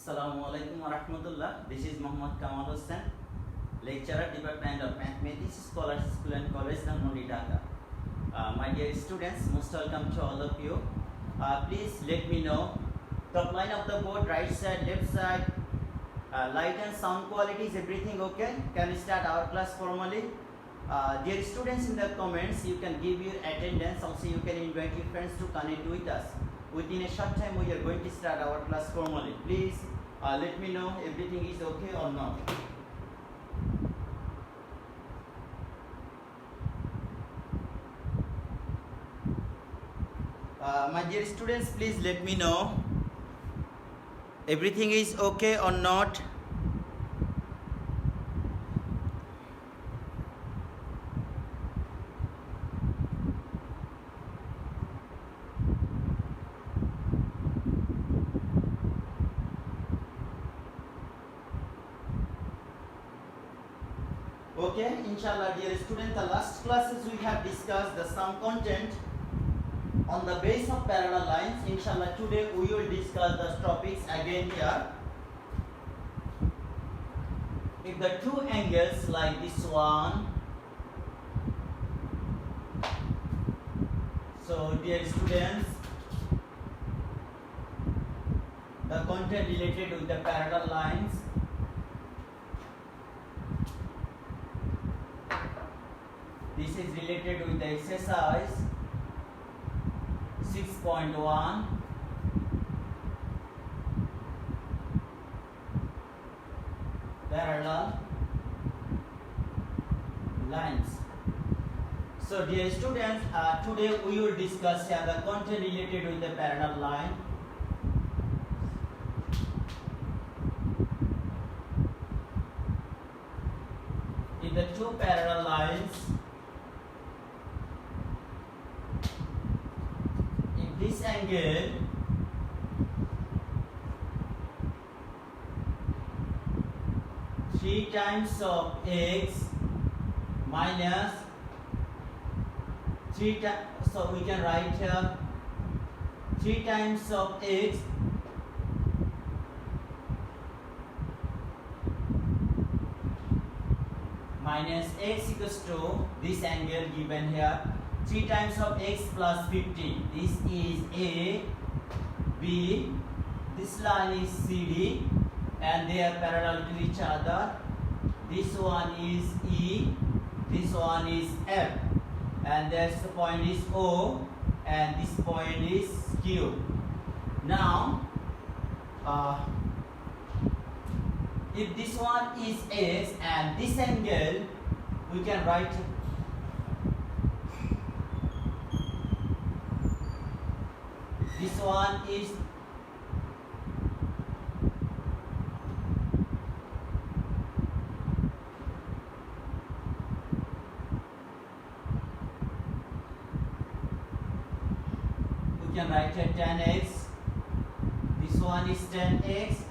Assalamualaikum warahmatullah. This is Muhammad Kamal Hussain, lecturer, Department of Mathematics, Scholars School and College, Dhanmondi, Dhaka. My dear students, most welcome to all of you. Please let me know top line of the board, right side, left side, light and sound quality, is everything okay? Can we start our class formally? Dear students, in the comments you can give your attendance. Also you can invite your friends to connect with us. Within a short time we are going to start our class formally. Please let me know everything is okay or not. My dear students, please let me know everything is okay or not. Okay, inshallah, dear students, the last classes we have discussed the sum content on the base of parallel lines. Inshallah, today we will discuss the topics again here. If the two angles like this one, so dear students, the content related with the parallel lines. This is related with the exercise 6.1. Parallel lines. So dear students, today we will discuss here the content related with the parallel line. If the two parallel lines, this angle three times of x minus 3 times, so we can write here 3 times of x minus x equals to this angle given here 3 times of x plus 15. This is A, B, this line is CD and they are parallel to each other. This one is E, this one is F, and this point is O and this point is Q. Now, if this one is X and this angle, we can write this one is we can write it 10x. This one is 10x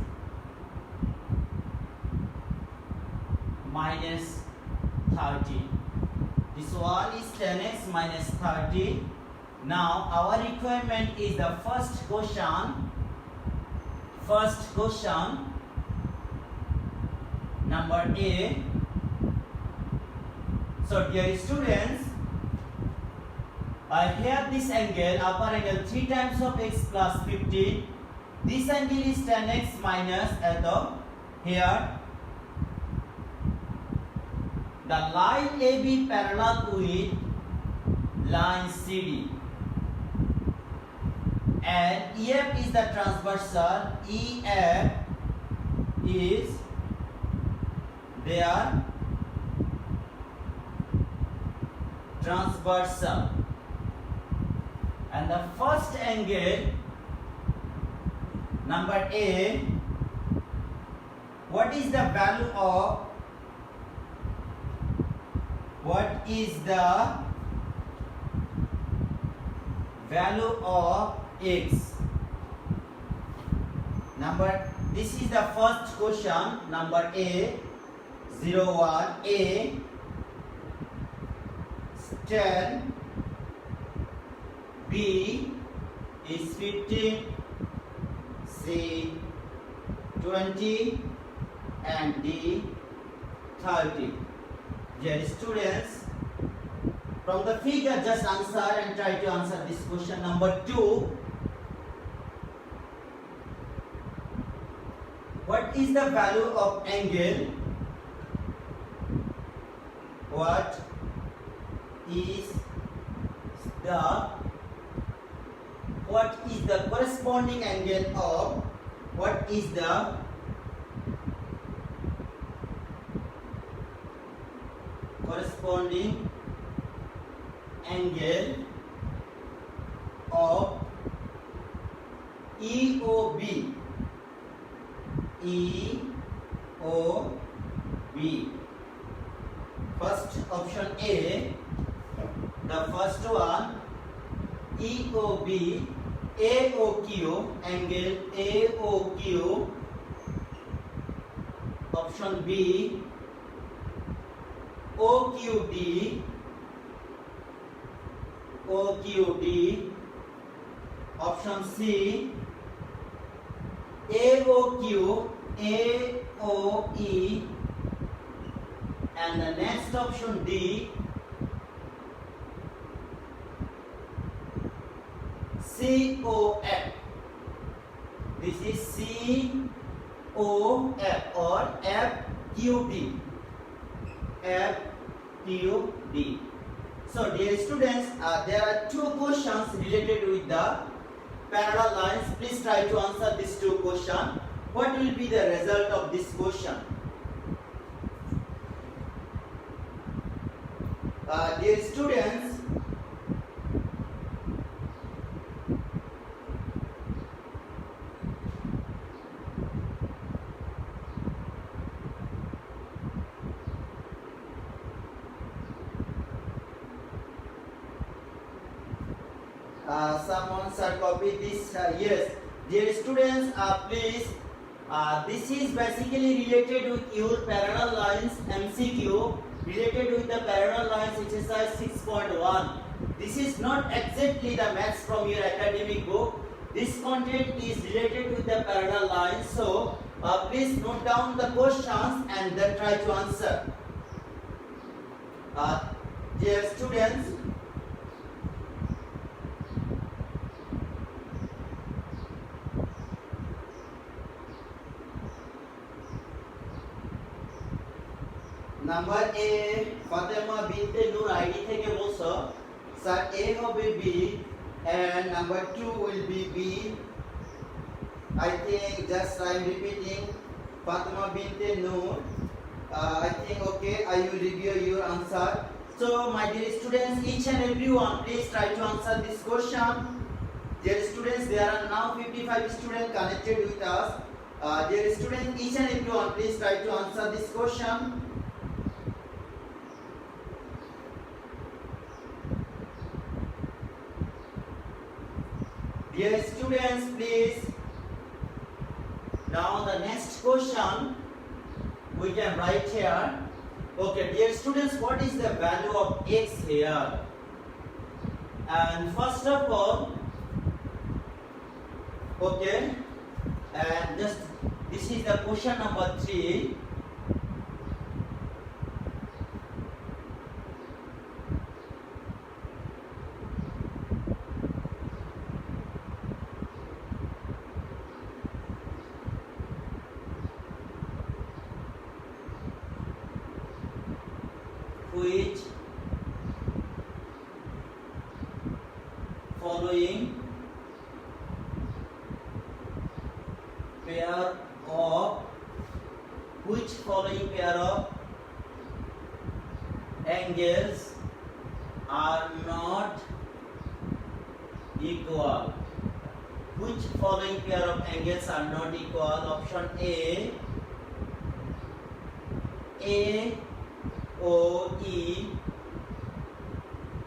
minus 30. This one is 10x minus 30. Now our requirement is the first question number A. So dear students, I have this angle, upper angle 3 times of x plus 15. This angle is 10x minus here. The line AB parallel with line CD. And EF is the transversal, EF is their transversal. And the first angle, number A, what is the value of x? This is the first question, number A, 01, A, 10, B is 15, C 20 and D 30. Dear students, from the figure just answer and try to answer this question number 2. What is the value of angle? What is the corresponding angle of corresponding angle of EOB? First option A, the first one, EOB, AOQ, angle AOQ. Option B, OQD, option C, AOQ, AOE, and the next option D, COF. This is COF or FQD. So dear students, there are two questions related with the parallel lines. Please try to answer these two questions. What will be the result of this question? Dear students, someone sir copy this. Yes, dear students, please. This is basically related with your parallel lines MCQ, related with the parallel lines exercise 6.1. This is not exactly the maths from your academic book. This content is related with the parallel lines. So please note down the questions and then try to answer. Dear students, number A Fatema Binte Noor ID থেকে বলছো sir এ হবে B and number 2 will be B. I think just I'm repeating Fatima binte Noor. I think okay, I will review your answer. So my dear students, each and everyone, please try to answer this question. Dear students, there are now 55 students connected with us. Dear students, each and everyone, please try to answer this question. Dear students, please. Now the next question we can write here. Okay, dear students, what is the value of x here? And first of all, okay, and just this is the question number 3. Which following pair of angles are not equal? Which following pair of angles are not equal? Option A, OE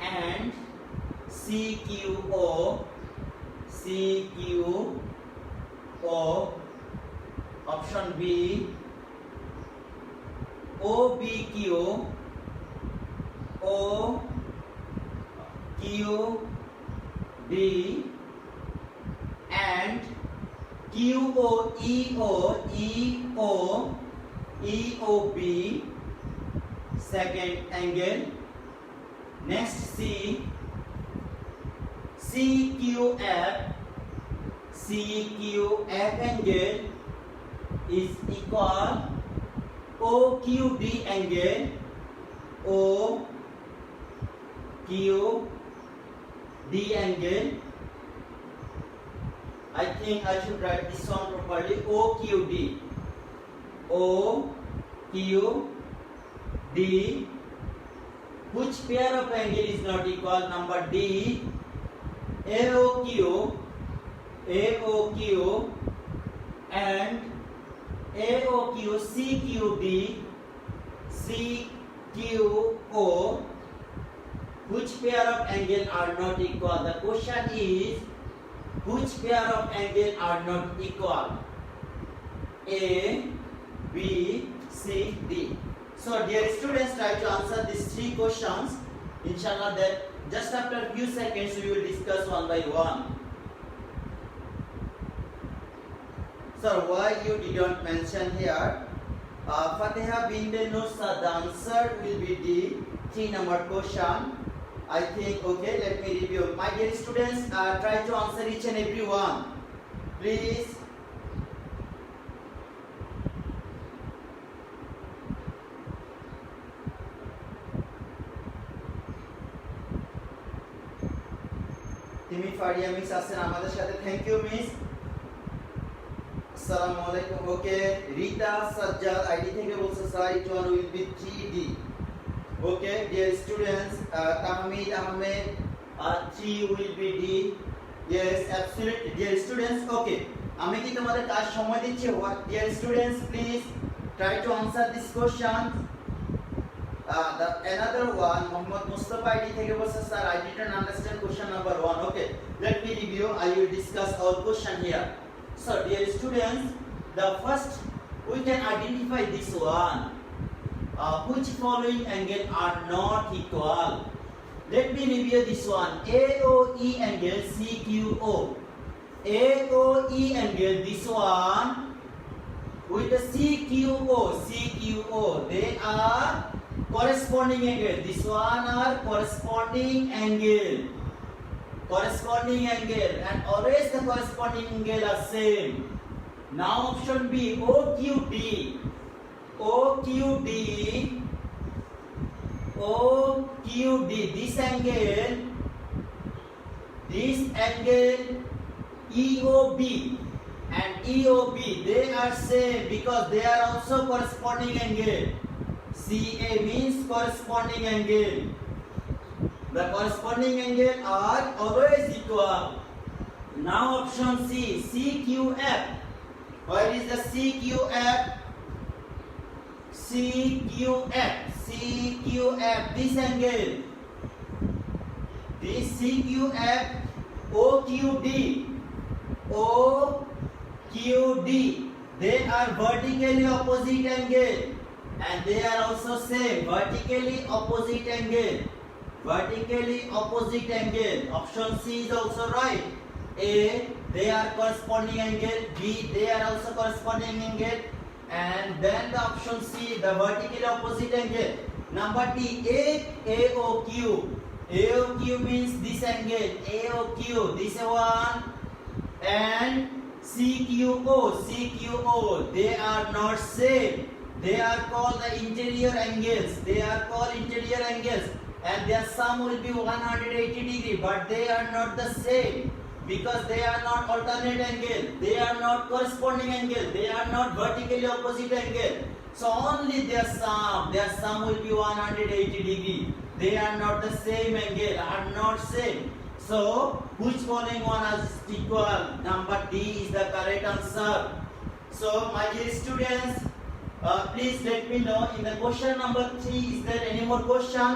and CQO. Option B, OBQ, OQD and QRS. QOEOB, second angle. Next CQF angle is equal OQD angle. OQD angle. I think I should write this one properly. OQD. Which pair of angle is not equal? Number D. AOQ and AOQ CQO. Which pair of angle are not equal? The question is, which pair of angle are not equal? A, B, C, D. So dear students, try to answer these three questions. Inshallah, that just after a few seconds we will discuss one by one. So why you didn't mention here? Fatiha bint Nusra, the answer will be D, 3 number question. I think, okay, let me review. My dear students, try to answer each and every one. Please. Timi Faria Miss aছেন আমাদের সাথে, thank you Miss. Assalamu alaikum. Okay, Rita Sajjad ID থেকে বলছে sir it one will be 3D. Okay, dear students, Tahmid Ahmed, 3 will be D. Yes, absolutely, dear students. Okay, আমি কি তোমাদের কাজ সময় দিচ্ছি? What, dear students, please try to answer this question. The another one, Muhammad Mustafa ID থেকে বলছে sir I didn't understand question number 1. Okay, let me review. I will discuss all question here. So dear students, the first we can identify this one. Which following angle are not equal? Let me review this one. AOE angle CQO. AOE angle, this one with the CQO, they are corresponding angle. This one are corresponding angle, and always the corresponding angle are same. Now option B, OQD. This angle EOB and EOB, they are same because they are also corresponding angle. CA means corresponding angle. The corresponding angle are always equal. Now option C, CQF. Where is the CQF? CQF, this angle, this CQF, OQD, they are vertically opposite angle, and they are also same, vertically opposite angle. Option C is also right. A, they are corresponding angle. B, they are also corresponding angle. And then the option C, the vertically opposite angle. Number D, AOQ. AOQ means this angle, AOQ, this one, and CQO, they are not same. They are called the interior angles. And their sum will be 180 degree, but they are not the same. Because they are not alternate angle, they are not corresponding angle, they are not vertically opposite angle. So only their sum will be 180 degree. They are not the same angle, are not same. So which following one is equal? Number D is the correct answer. So my dear students, please let me know in the question number 3, is there any more question?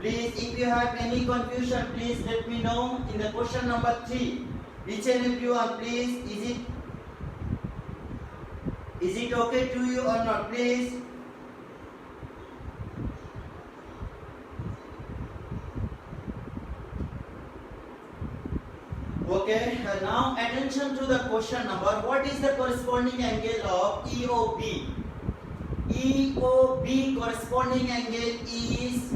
Please, if you have any confusion, please let me know in the question number 3. Each and every one, please, is it okay to you or not, please? Okay. Okay, now attention to the question number. What is the corresponding angle of EOB? EOB corresponding angle is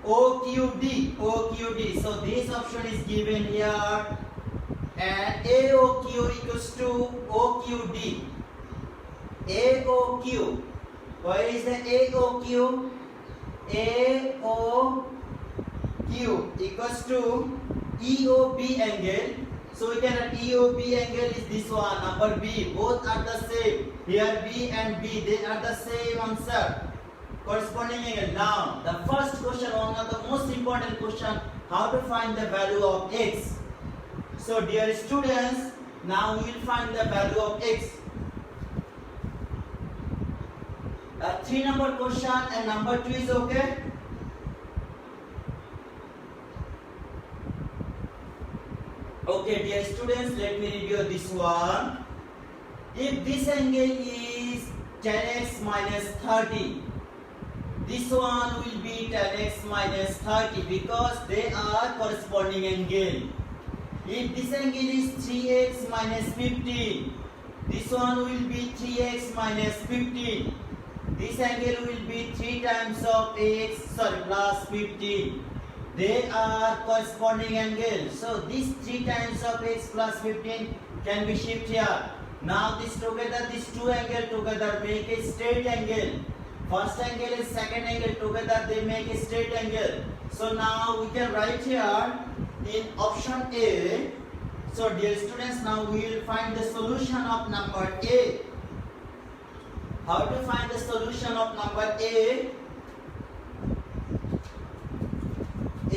OQD. OQD. So this option is given here, and AOQ equals to OQD. AOQ. What is the AOQ? AOQ equals to EOB angle. So we can write EOB angle is this one, number B. Both are the same. Here B and B, they are the same answer. Corresponding angle. Now the first question, one of the most important question, how to find the value of x. So dear students, now we will find the value of x. 3 number question and number 2 is okay. Okay, dear students, let me review this one. If this angle is 10x minus 30, this one will be 10x minus 30 because they are corresponding angle. If this angle is 3x minus 15, this one will be 3x minus 15. This angle will be 3 times of plus 15. They are corresponding angles. So this 3 times of x plus 15 can be shifted here. Now this together, these two angles together make a straight angle. First angle and second angle together they make a straight angle. So now we can write here in option A. So dear students, now we will find the solution of number A. How to find the solution of number A?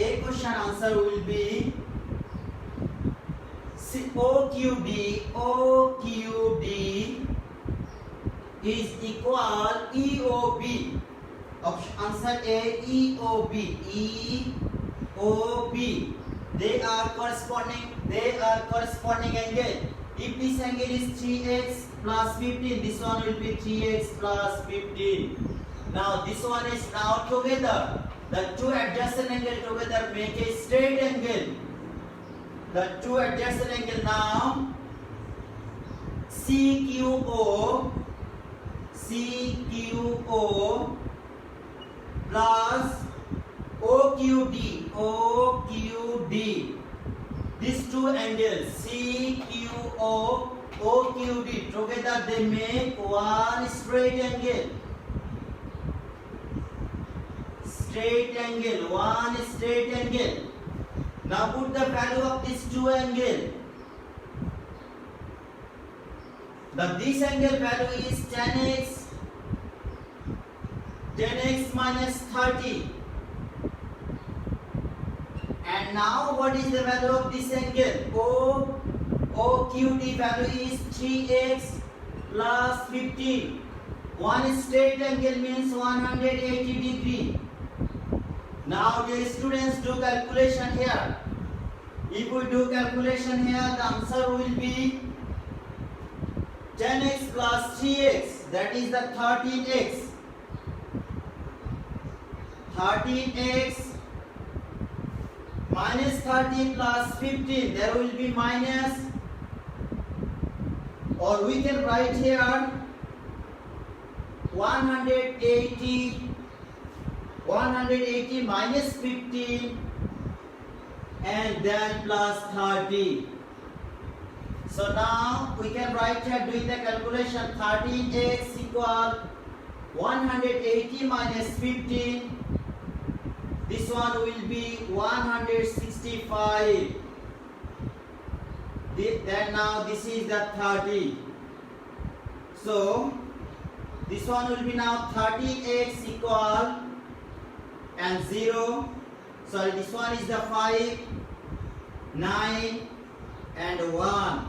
A question answer will be OQD. OQD is equal EOB. Answer A, EOB. EOB. They are corresponding angle. If this angle is 3x plus 15, this one will be 3x plus 15. Now this one is now together. The two adjacent angles together make a straight angle. The two adjacent angle now CQO plus OQD. These two angles CQO, OQD together they make one straight angle. One straight angle. Now put the value of these two angles. This angle value is 10x minus 30. And now what is the value of this angle? OQD value is 3x plus 15. One straight angle means 180 degree. Now dear students, do calculation here. If we do calculation here, the answer will be 10x plus 3x, that is the 13x. 13x minus 13 plus 15, there will be minus, or we can write here 180 minus 15 and then plus 30. So now we can write here doing the calculation 13x equal 180 minus 15. This one will be 165. Then now this is the 30. So this one will be now 30x equal and 0. Sorry, this one is the 5, 9 and 1.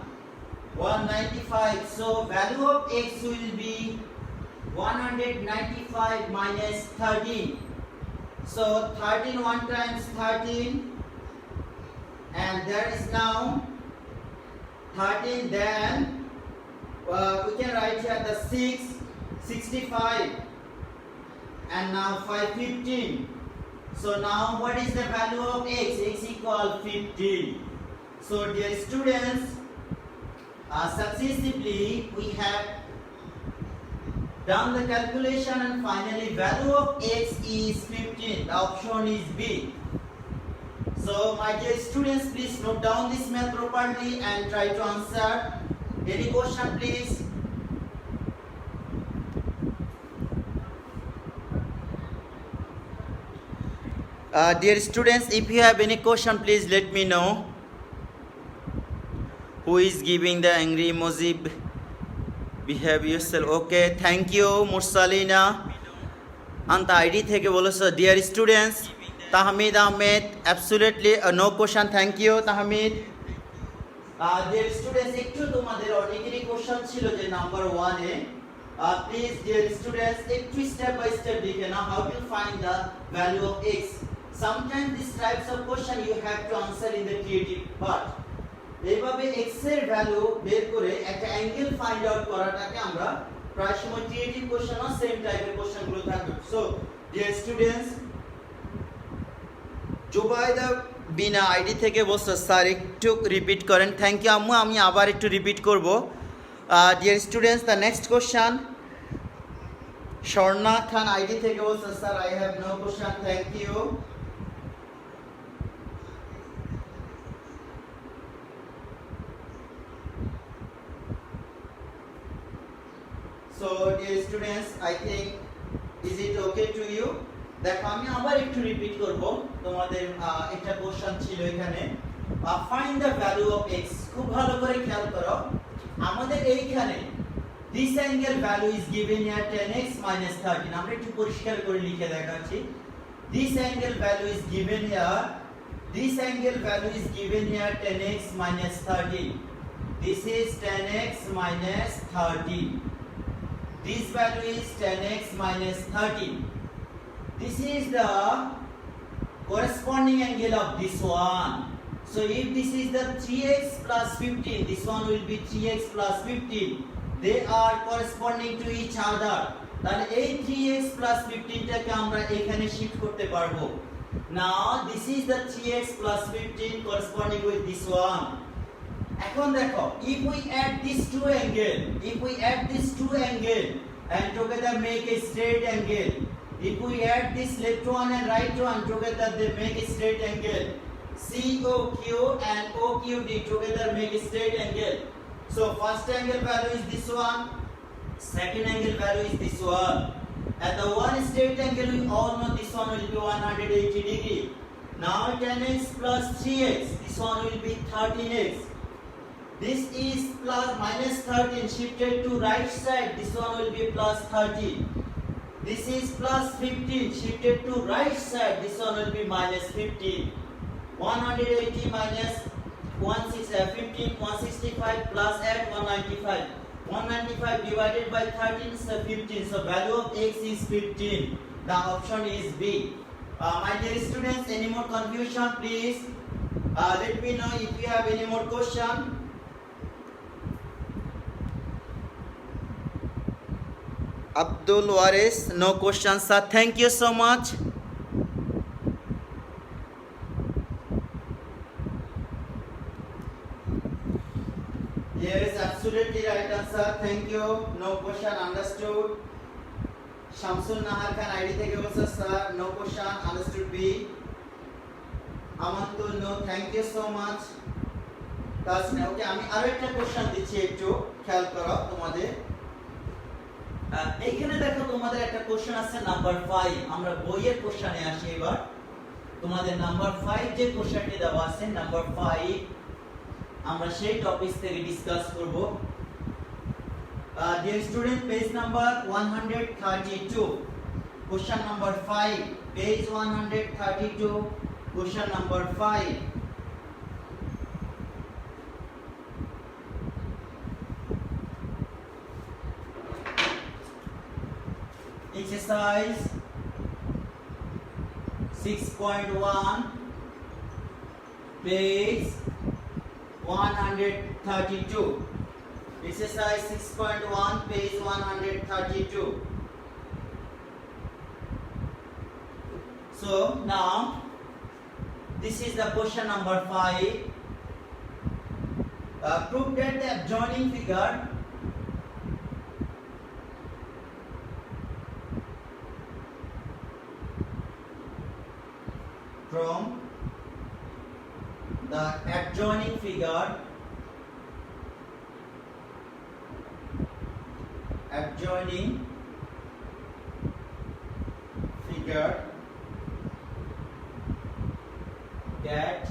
195. So value of x will be 195 minus 13. So 13 1 times 13, and there is now 13. Then we can write here the 65, and now 5 15. So now what is the value of x? X equal 15. So dear students, successively we have done the calculation and finally value of x is 15. The option is B. So my dear students, please note down this math properly and try to answer. Any question please? Dear students, if you have any question, please let me know. Who is giving the angry emoji? Behave yourself. Okay, thank you, Mursalina. Anta ID থেকে বলেছো, dear students, Tahmid Ahmed, absolutely no question. Thank you, Tahmid. Dear students, একটু তোমাদের অনেকেরই question ছিল যে number 1 A please dear students, একটু step by step লিখে না how to find the value of x. Sometimes these types of question you have to answer in the creative part. এইভাবে x এর ভ্যালু বের করে একটা অ্যাঙ্গেল ফাইন্ড আউট করাটাকে আমরা প্রায় সময় ক্রিয়েটিভ কোশ্চেন আর সেম টাইপের কোশ্চেনগুলো থাকবে। সো ডিয়ার স্টুডেন্টস, জুবাইদা বিনা আইডি থেকে বলছো স্যার একটু রিপিট করেন। থ্যাংক ইউ আম্মু, আমি আবার একটু রিপিট করব। Dear students, the next question Swarna Khan ID থেকে বলছো sir I have no question. Thank So dear students, I think is it okay to you? দেখো আমি আবার একটু রিপিট করব, তোমাদের একটা কোশ্চেন ছিল এখানে find the value of x। খুব ভালো করে খেয়াল করো, আমাদের এইখানে this angle value is given here 10x minus 13। আমরা একটু পরিষ্কার করে লিখে দেখাচ্ছি। this angle value is given here 10x minus 13। this is 10x minus 13। This value is 10x minus 13. This is the corresponding angle of this one. So if this is the 3x plus 15, this one will be 3x plus 15. They are corresponding to each other. তাহলে এই 3x plus 15 টাকে আমরা এখানে shift করতে পারবো। Now this is the 3x plus 15 corresponding with this one. এখন দেখো, if we add these two angle and together make a straight angle, if we add this left one and right one together they make a straight angle, COQ and OQD together make a straight angle. So first angle value is this one, second angle value is this one, and the one straight angle we all know this one will be 180 degree. Now 10x plus 3x, this one will be 13x. This is plus minus 13 shifted to right side, this one will be plus 13. This is plus 15 shifted to right side, this one will be minus 15. 180 minus 15, 165 plus add 195. 195 divided by 13 is 15. So value of x is 15. The option is B. My dear students, any more confusion please? Let me know if you have any more question. Abdul Waris, no questions sir. Thank you so much. Here is absolutely right answer. Thank you. No question, understood. Shamsul Nahar Khan ID থেকে বলছে sir no question, understood B. Amantul no, thank you so much. তাহলে ওকে আমি আরো একটা question দিচ্ছি, একটু খেয়াল করো তোমাদের। এইখানে দেখো তোমাদের একটা কোশ্চেন আছে নাম্বার 5। আমরা বইয়ের কোশ্চেনে আসি এবার। তোমাদের নাম্বার 5 যে কোশ্চেনটি দেওয়া আছে নাম্বার 5, আমরা সেই টপিক থেকে ডিসকাস করব। Dear student, page number 132, question number 5, page 132, question number 5। Exercise 6.1, page 132. Exercise 6.1, page 132. So now this is the question number 5. Prove that the adjoining figure from the adjoining figure that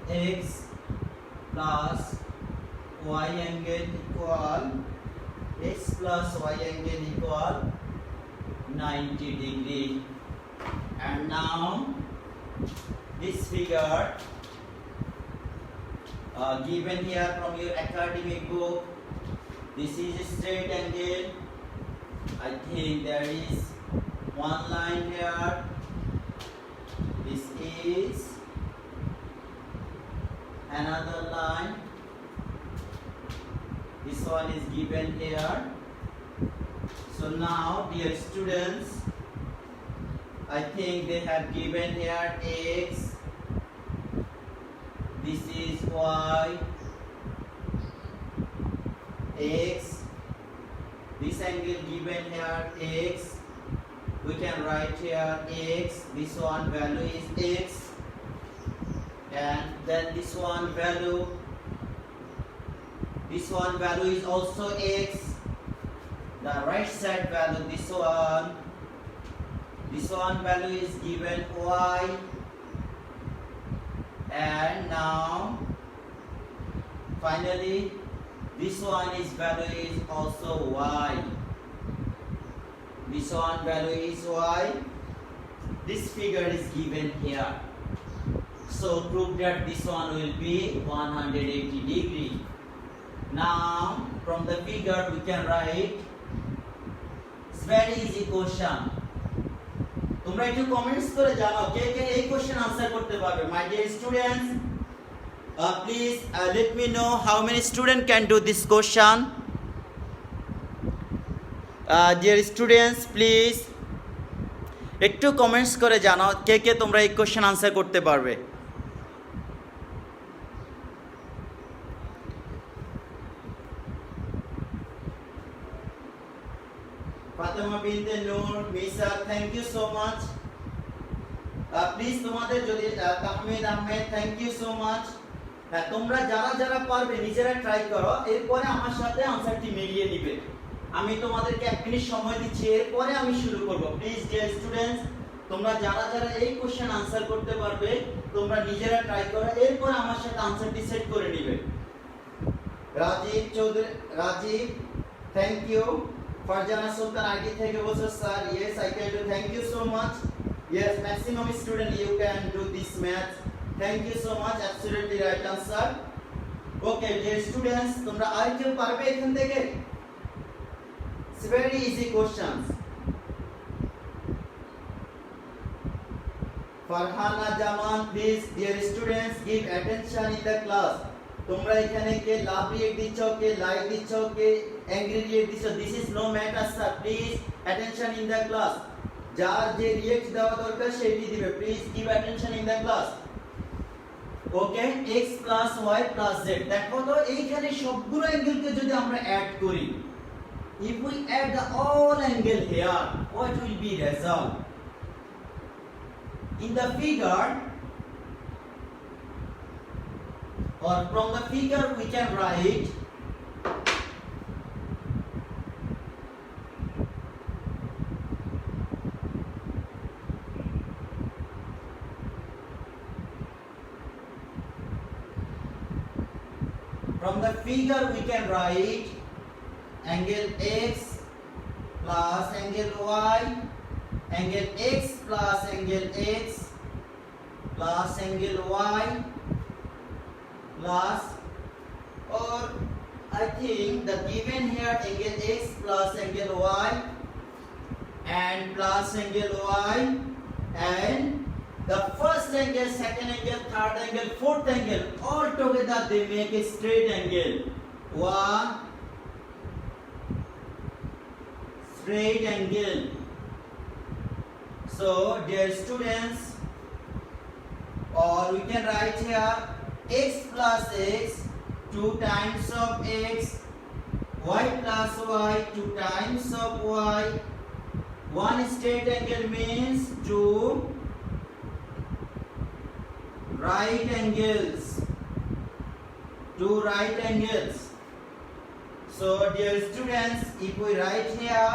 x plus y angle equal 90 degree. And now this figure given here from your academic book, this is a straight angle. I think there is one line here. This is another line. This one is given here. So now, dear students, I think they have given here x, this is y, x, this angle given here x, we can write here x, this one value is x, and then this one value is also x, the right side value, this one value is given y, and now finally this one is value is also y, this one value is y, this figure is given here. So prove that this one will be 180 degree. Now from the figure we can write, it's very easy question. তোমরা একটু comments করে জানাও কে কে এই question answer করতে পারবে। My dear students, please let me know how many students can do this question. Dear students, please একটু comments করে জানাও কে কে তোমরা এই কোশ্চেন আনসার করতে পারবে। Fatema Binte Noor, Misa, thank you so much. Please তোমাদের যদি Tahmid Ahmed, thank you so much. হ্যাঁ, তোমরা যারা যারা পারবে নিজেরা ট্রাই করো, এরপরে আমার সাথে আনসারটি মিলিয়ে দিবে। আমি তোমাদেরকে 1 মিনিট সময় দিচ্ছি, এরপরে আমি শুরু করব। প্লিজ ডিয়ার স্টুডেন্টস, তোমরা যারা যারা এই কোশ্চেন আনসার করতে পারবে তোমরা নিজেরা ট্রাই করো, এরপরে আমার সাথে আনসারটি সেট করে নিবে। রাজীব চৌধুরী, রাজীব, থ্যাংক ইউ। Farjana Sultan ID থেকে বলছো sir, yes I can do, thank you so much. Yes, maximum student you can do this math, thank you so much, absolutely right answer. Okay dear students, তোমরা আর কেউ পারবে এখান থেকে? It's very easy questions. Farhana Jaman, please dear students give attention in the class. তোমরা এখানে কে love react দিচ্ছ, কে like দিচ্ছ, কে অ্যাংরি রিয়েক্ট দিচ্ছ, this is no matter sir, please attention in the class. যার যে রিয়েক্ট দেওয়া দরকার সেটি দিবে, please give attention in the class. Okay, x + y + z, দেখো তো এইখানে সবগুলো অ্যাঙ্গেলকে যদি আমরা অ্যাড করি, if we add the all angle here, what will be result? In the figure, or from the figure we can write angle x plus angle y, angle x plus angle x plus angle y plus, or I think the given here angle x plus angle y and plus angle y, and the first angle, second angle, third angle, fourth angle, all together they make a straight angle. One straight angle. So dear students, or we can write here x plus x, 2 times of x, y plus y, 2 times of y. One straight angle means two right angles. Two right angles. So dear students, if we write here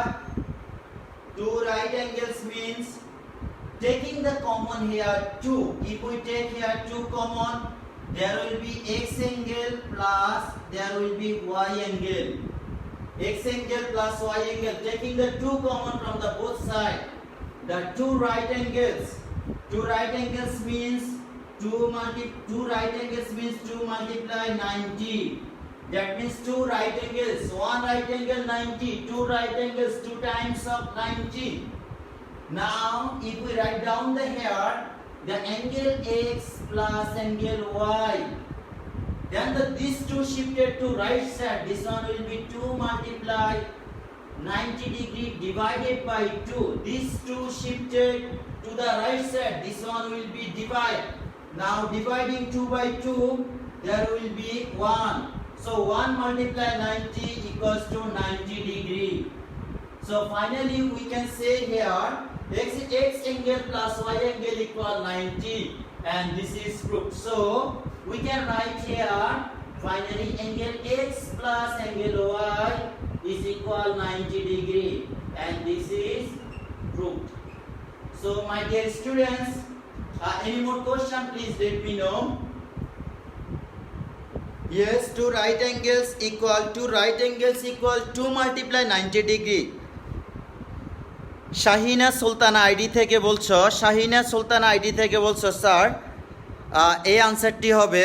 two right angles means taking the common here 2. If we take here 2 common, there will be x angle plus there will be y angle. X angle plus y angle, taking the 2 common from the both sides. The two right angles. Two right angles means 2 right angles means 2 multiply 90. That means 2 right angles. One right angle 90. Two right angles 2 times of 90. Now if we write down the here, the angle x plus angle y, then these two shifted to right side. This one will be 2 multiply 90 degree divided by 2. These two shifted to the right side. This one will be divided. Now dividing 2 by 2, there will be 1. So 1 multiply 90 equals to 90 degree. So finally we can say here x angle plus y angle equal 90, and this is proved. So we can write here finally angle x plus angle y is equal 90 degree, and this is proved. So my dear students, any more question please let me know. Yes, two right angles equal 2 multiply 90 degree. Shahina Sultana ID থেকে বলছো, Shahina Sultana ID থেকে বলছো sir এই আনসারটি হবে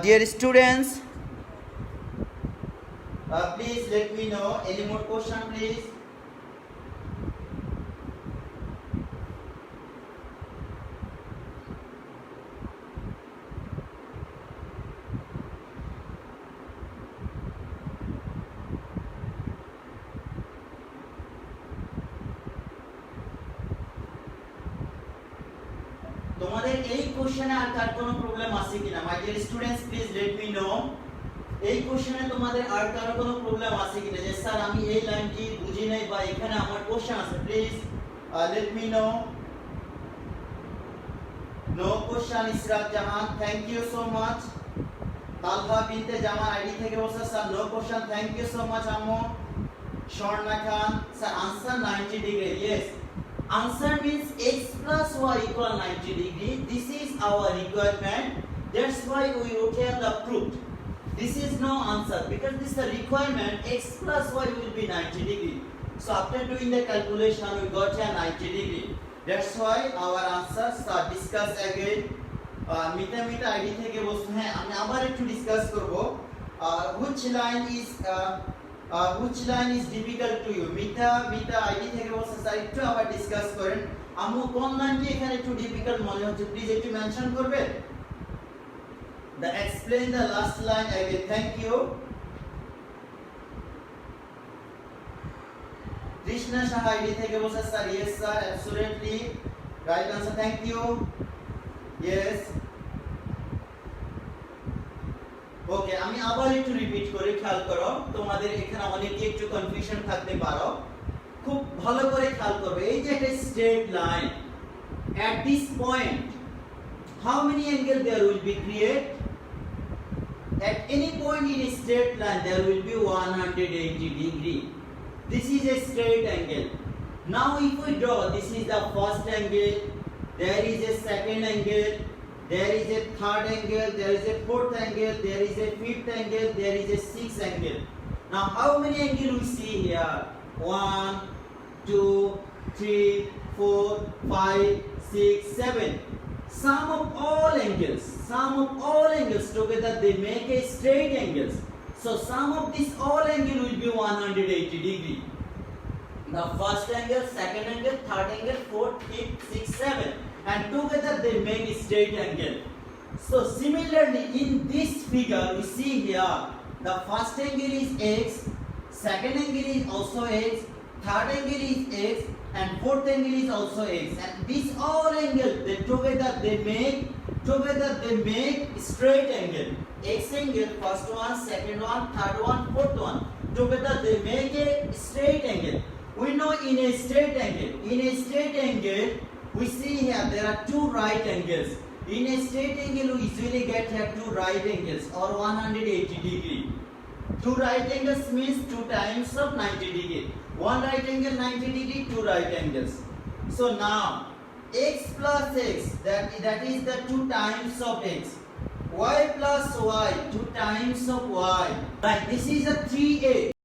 dear students, please let me know any more question please. তোমাদের এই কোশ্চেনে আর কার কোনো প্রবলেম আছে কিনা my dear students please let me no. এই কোশ্চেনে তোমাদের আর কার কোনো প্রবলেম আছে কিনা যে স্যার আমি এই লাইনটি বুঝি নাই বা এখানে আমার কোশ্চেন আছে, please let me know. No question Israt Jahan, thank you so much. Talha Binte Zaman ID থেকে বলছে sir no question, thank you so much আম্মু। Swarna Khan sir answer 90 degree, yes answer means x plus y equal 90 degree. This is our requirement, that's why we wrote here the proof. This is no answer because this is a requirement, x plus y will be 90 degree. So after doing the calculation we got here 90 degree, that's why our answers are discussed again. Mita Mita ID থেকে বলছে হ্যাঁ আমি আবার একটু discuss করব which line is difficult to you. Mita ID থেকে বলছে sir একটু আবার ডিসকাস করেন আম্মু কোন লাইনটি এখানে একটু ডিফিকাল্ট মনে হচ্ছে প্লিজ একটু মেনশন করবে। The explain the last line again, thank you. Krishna Shah ID থেকে বলছে sir yes sir absolutely right answer, thank you, yes. ওকে আমি আবার একটু রিপিট করে খেয়াল করো, তোমাদের এখানে অনেকে একটু কনফিউশন থাকতে পারো, খুব ভালো করে খেয়াল করবে। এই যে একটা straight line, at this point how many angle there will be create? At any point in a straight line there will be 180 degree. This is a straight angle. Now if we draw, this is the first angle, there is a second angle, there is a third angle, there is a fourth angle, there is a fifth angle, there is a sixth angle. Now how many angles we see here? 1, 2, 3, 4, 5, 6, 7. Sum of all angles together they make a straight angles. So sum of this all angle will be 180 degree. The first angle, second angle, third angle, fourth, fifth, sixth, seventh, and together they make a straight angle. So similarly in this figure we see here the first angle is x, second angle is also x, third angle is x, and fourth angle is also x, and these all angles they together they make straight angle. X angle, first one, second one, third one, fourth one, together they make a straight angle. We know in a straight angle, we see here there are two right angles. In a straight angle, we usually get here two right angles or 180 degree. Two right angles means 2 times of 90 degree. One right angle 90 degree, two right angles. So now x plus x, that is the 2 times of x. Y plus y, 2 times of y. Right, this is a 3a.